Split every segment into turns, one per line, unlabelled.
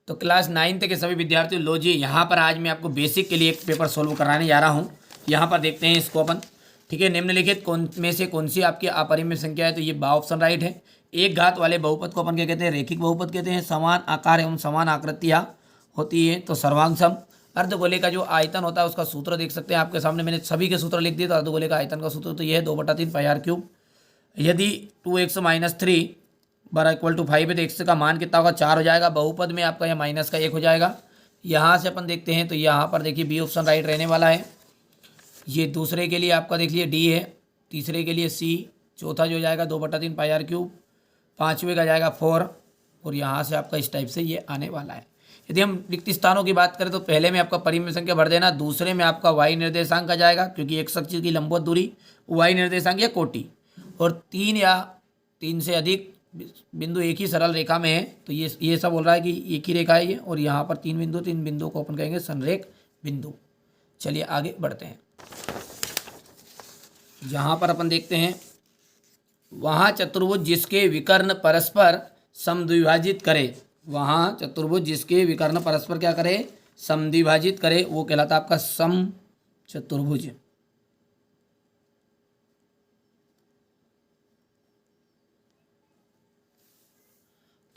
तो class 9th के सभी विद्यार्थियों लो जी, यहाँ पर आज मैं आपको बेसिक के लिए एक पेपर सोल्व कराने जा रहा हूँ। यहाँ पर देखते हैं इसको अपन। ठीक है, निम्नलिखित कौन में से कौन सी आपकी अपरिमेय संख्या है? तो ये बा ऑप्शन राइट है। एक घात वाले बहुपद को अपन क्या कहते हैं? रेखिक बहुपद कहते हैं। समान आकार एवं समान आकृतियाँ होती है तो सर्वांग सम। अर्धगोले का जो आयतन होता है उसका सूत्र देख सकते हैं आपके सामने, मैंने सभी के सूत्र लिख दिए। तो अर्धगोले का आयतन का सूत्र तो ये है 2/3 पाई आर क्यूब। यदि 2x-3 बरा इक्वल टू 5 है तो x का मान कितना होगा? 4 हो जाएगा। बहुपद में आपका यह माइनस का 1 हो जाएगा। यहाँ से अपन देखते हैं तो यहाँ पर देखिए बी ऑप्शन राइट रहने वाला है। ये दूसरे के लिए आपका देख लिए डी है, तीसरे के लिए सी, चौथा जो जाएगा 2/3 पाई आर क्यूब, पाँचवें का जाएगा 4, और यहाँ से आपका इस टाइप से ये आने वाला है। यदि हम रिक्त स्थानों की बात करें तो पहले में आपका परिमेय संख्या भर देना, दूसरे में आपका वाई निर्देशांक का जाएगा क्योंकि एक अक्ष की लंबवत दूरी वाई निर्देशांक या कोटि, और 3 या 3 से अधिक बिंदु एक ही सरल रेखा में है तो ये सब बोल रहा है कि एक ही रेखा है ये, और यहाँ पर 3 बिंदु को अपन कहेंगे संरेख बिंदु। चलिए आगे बढ़ते हैं। जहाँ पर अपन देखते हैं वहाँ चतुर्भुज जिसके विकर्ण परस्पर समद्विभाजित करे, वहाँ चतुर्भुज जिसके विकर्ण परस्पर क्या करे? समद्विभाजित करे, वो कहलाता है आपका सम चतुर्भुज।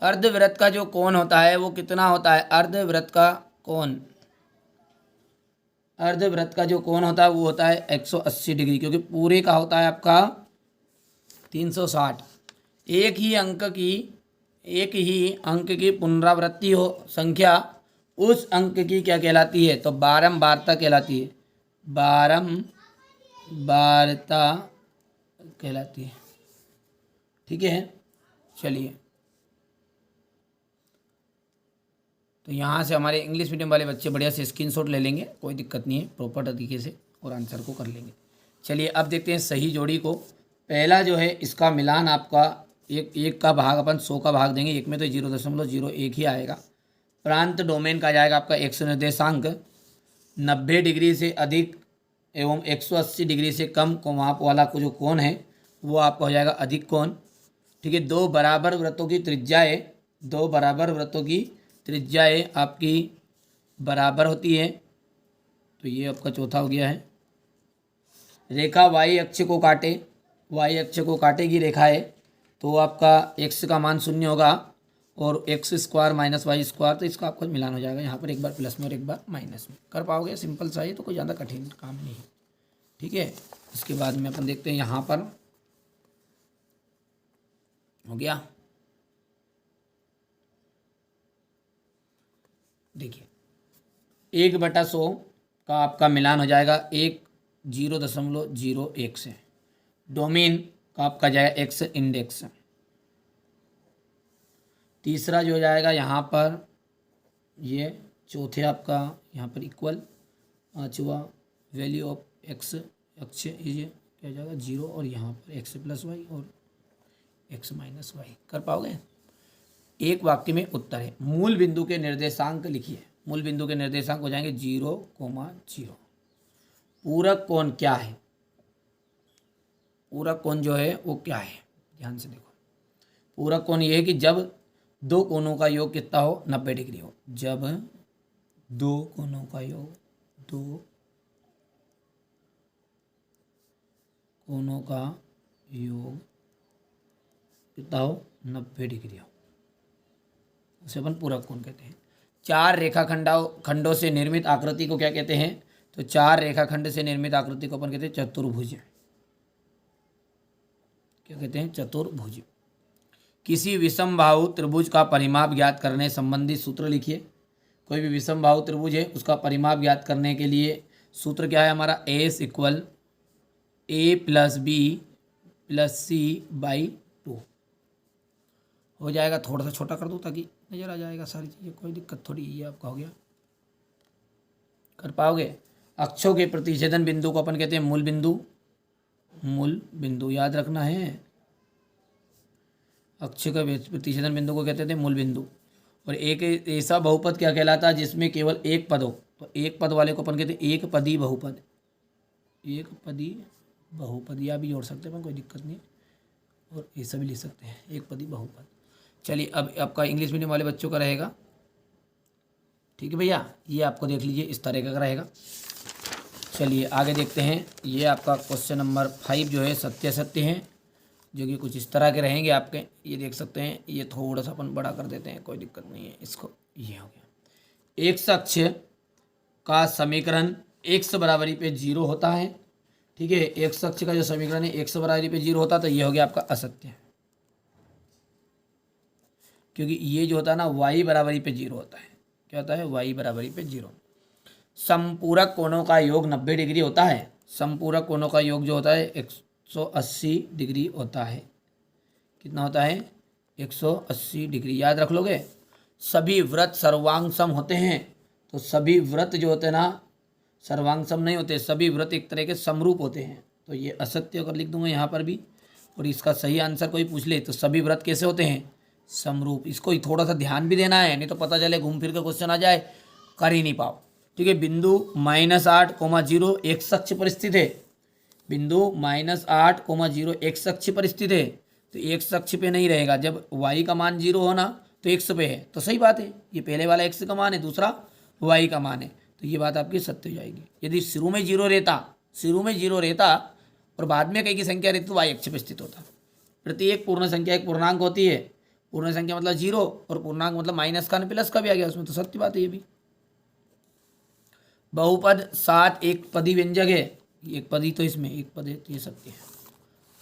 अर्धवृत्त का जो कोण होता है वो कितना होता है? अर्धवृत्त का कोण, अर्धवृत्त का जो कोण होता है वो होता है 180 डिग्री, क्योंकि पूरे का होता है आपका 360। एक ही अंक की पुनरावृत्ति हो संख्या उस अंक की क्या कहलाती है? तो बारंबारता कहलाती है। बारंबारता कहलाती है। ठीक है, चलिए तो यहाँ से हमारे इंग्लिश मीडियम वाले बच्चे बढ़िया से स्क्रीनशॉट ले लेंगे, कोई दिक्कत नहीं है, प्रॉपर तरीके से और आंसर को कर लेंगे। चलिए अब देखते हैं सही जोड़ी को। पहला जो है इसका मिलान आपका एक का भाग अपन 100 का भाग देंगे, एक में तो 0.01 ही आएगा। प्रांत डोमेन का जाएगा आपका एक्स निर्देशांक 90 डिग्री से अधिक एवं 180 डिग्री से कम कोमाप वाला को जो कोण है वो आपका हो जाएगा अधिक कोण। ठीक है, दो बराबर वृत्तों की त्रिज्याएं आपकी बराबर होती है, तो ये आपका चौथा हो गया है। रेखा वाई अक्ष को काटेगी रेखा है तो आपका x का मान 0 होगा और x² माइनस वाई स्क्वायर, तो इसका आपका मिलान हो जाएगा। यहाँ पर एक बार प्लस में और एक बार माइनस में। कर पाओगे? सिंपल सा है, तो कोई ज़्यादा कठिन काम नहीं है। ठीक है, इसके बाद में अपन देखते हैं यहाँ पर हो गया। देखिए 1/100 का आपका मिलान हो जाएगा 0.01 से। डोमेन का आपका जाएगा एक्स इंडेक्स। तीसरा जो जाएगा यहाँ पर ये चौथे आपका यहाँ पर इक्वल, पाँचवा वैल्यू ऑफ एक्स अक्ष ये क्या जाएगा 0, और यहाँ पर x + y और x - y। कर पाओगे? एक वाक्य में उत्तर है। मूल बिंदु के निर्देशांक लिखिए। मूल बिंदु के निर्देशांक हो जाएंगे 0,0। पूरक कोण क्या है? पूरक कोण जो है वो क्या है? ध्यान से देखो। पूरक कोण ये है कि जब दो कोणों का योग कितना हो? 90 डिग्री हो। जब दो कोणों का योग कितना हो? 90 डिग्री हो, उसे अपन पूरक कोण कहते हैं। चार रेखाखंडों से निर्मित आकृति को क्या कहते हैं? तो चार रेखाखंड से निर्मित आकृति को अपन कहते हैं चतुर्भुज। क्या कहते हैं? चतुर्भुज। किसी विषमबाहु त्रिभुज का परिमाप ज्ञात करने संबंधी सूत्र लिखिए। कोई भी विषमबाहु त्रिभुज है उसका परिमाप ज्ञात करने के लिए सूत्र क्या है हमारा? S = A + B + C/2 हो जाएगा। थोड़ा सा छोटा कर दूँ ताकि नज़र आ जाएगा सारी चीज़ें, कोई दिक्कत थोड़ी। ये आपका हो गया। कर पाओगे? अक्षों के प्रतिच्छेदन बिंदु को अपन कहते हैं मूल बिंदु। याद रखना है, अक्ष का प्रतिच्छेदन बिंदु को कहते थे मूल बिंदु। और एक ऐसा बहुपद क्या कहलाता है जिसमें केवल एक पद हो? तो एक पद वाले को अपन कहते हैं एक पदी बहुपद। या भी जोड़ सकते हैं, कोई दिक्कत नहीं, और ऐसा भी लिख सकते हैं एक पदी बहुपद। चलिए अब आपका इंग्लिश मीडियम वाले बच्चों का रहेगा। ठीक है भैया, ये आपको देख लीजिए इस तरह का रहेगा। चलिए आगे देखते हैं। ये आपका क्वेश्चन नंबर 5 जो है सत्य सत्य है, जो कि कुछ इस तरह के रहेंगे आपके। ये देख सकते हैं, ये थोड़ा सा अपन बड़ा कर देते हैं, कोई दिक्कत नहीं है इसको। ये हो गया। एक अक्ष का समीकरण x बराबरी पे 0 होता है। ठीक है, एक अक्ष का जो समीकरण है x बराबरी पे 0 होता है, तो ये हो गया आपका असत्य, क्योंकि ये जो होता है ना y बराबरी पे 0 होता है। क्या होता है? y बराबरी पे 0। समपूरक कोणों का योग 90 डिग्री होता है। समपूरक कोणों का योग जो होता है 180 डिग्री होता है। कितना होता है? 180 डिग्री। याद रख लोगे। सभी व्रत सर्वांग सम होते हैं। तो सभी व्रत जो होते हैं ना सर्वांग सम नहीं होते, सभी व्रत एक तरह के समरूप होते हैं। तो ये असत्य अगर लिख दूंगा यहाँ पर भी, और इसका सही आंसर कोई पूछ ले तो सभी व्रत कैसे होते हैं? समरूप। इसको ही थोड़ा सा ध्यान भी देना है, नहीं तो पता चले घूम फिर के क्वेश्चन आ जाए, कर ही नहीं पाओ। ठीक है, बिंदु -8,0 एक अक्ष पर स्थित है। बिंदु -8,0 एक अक्ष पर स्थित है, तो एक अक्ष पे नहीं रहेगा। जब y का मान 0 होना तो x पे है, तो सही बात है। ये पहले वाला x का मान है, दूसरा y का मान है, तो ये बात आपकी सत्य हो जाएगी। यदि शुरू में 0 रहता और बाद में कई की संख्या रहती तो y अक्ष पर स्थित होता। प्रत्येक पूर्ण संख्या एक पूर्णांक होती है। पूर्ण संख्या मतलब 0 और पूर्णांक मतलब माइनस का प्लस का भी आ गया उसमें, तो सत्य बात है ये भी। बहुपद 7 एक पदी व्यंजक है। एक पदी तो इसमें एक पद है, तो ये सत्य है।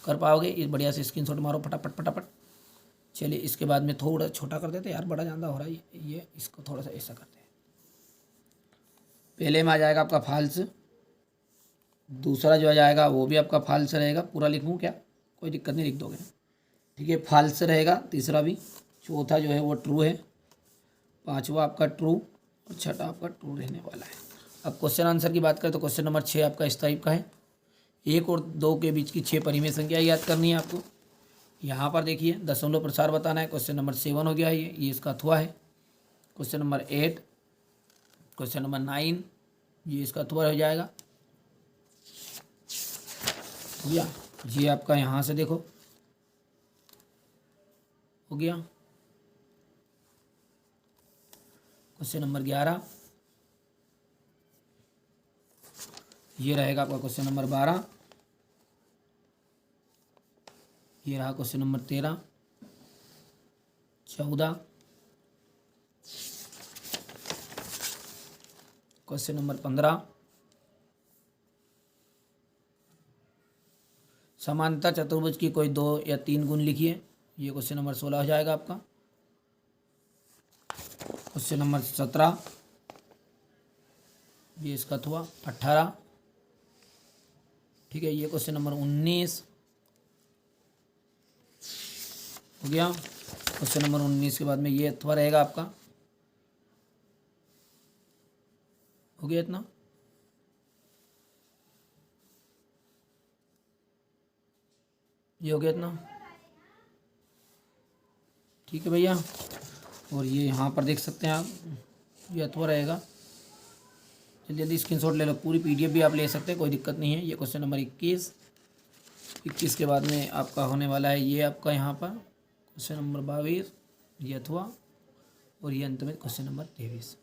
कर पाओगे? ये बढ़िया से स्क्रीनशॉट मारो फटाफट फटाफट। चलिए इसके बाद में थोड़ा छोटा कर देते यार, बड़ा ज़्यादा हो रहा है ये इसको थोड़ा सा ऐसा करते हैं। पहले में आ जाएगा आपका फाल्स, दूसरा जो आ जाएगा वो भी आपका फाल्स रहेगा। पूरा लिखूँ क्या? कोई दिक्कत नहीं, लिख दोगे। ठीक है, फाल्स रहेगा तीसरा भी। चौथा जो है वो ट्रू है, पांचवा आपका ट्रू और छठा आपका ट्रू रहने वाला है। अब क्वेश्चन आंसर की बात करें तो क्वेश्चन नंबर 6 आपका इस टाइप का है। 1 और 2 के बीच की 6 परिमेय संख्या याद करनी है आपको। यहाँ पर देखिए दशमलव प्रसार बताना है। क्वेश्चन नंबर 7 हो गया है, ये इसका अथवा है। क्वेश्चन नंबर 8, क्वेश्चन नंबर 9 ये इसका अथवा हो जाएगा। या ये आपका यहाँ से देखो हो गया। क्वेश्चन नंबर 11 ये रहेगा आपका। क्वेश्चन नंबर 12 ये रहा। क्वेश्चन नंबर 13, 14, क्वेश्चन नंबर 15, समानता चतुर्भुज की कोई 2 या 3 गुण लिखिए। ये क्वेश्चन नंबर 16 हो जाएगा आपका। क्वेश्चन नंबर 17 ये इसका हुआ। 18 ठीक है। ये क्वेश्चन नंबर 19 हो गया। क्वेश्चन नंबर 19 के बाद में ये अथवा रहेगा आपका। हो गया इतना। ये हो गया इतना। ठीक है भैया, और ये यहाँ पर देख सकते हैं आप, ये अथवा रहेगा। जल्दी जल्दी स्क्रीनशॉट ले लो। पूरी पीडीएफ भी आप ले सकते हैं, कोई दिक्कत नहीं है। ये क्वेश्चन नंबर 21 के बाद में आपका होने वाला है ये आपका यहाँ पर क्वेश्चन नंबर 22 ये अथवा, और ये अंत में क्वेश्चन नंबर 23।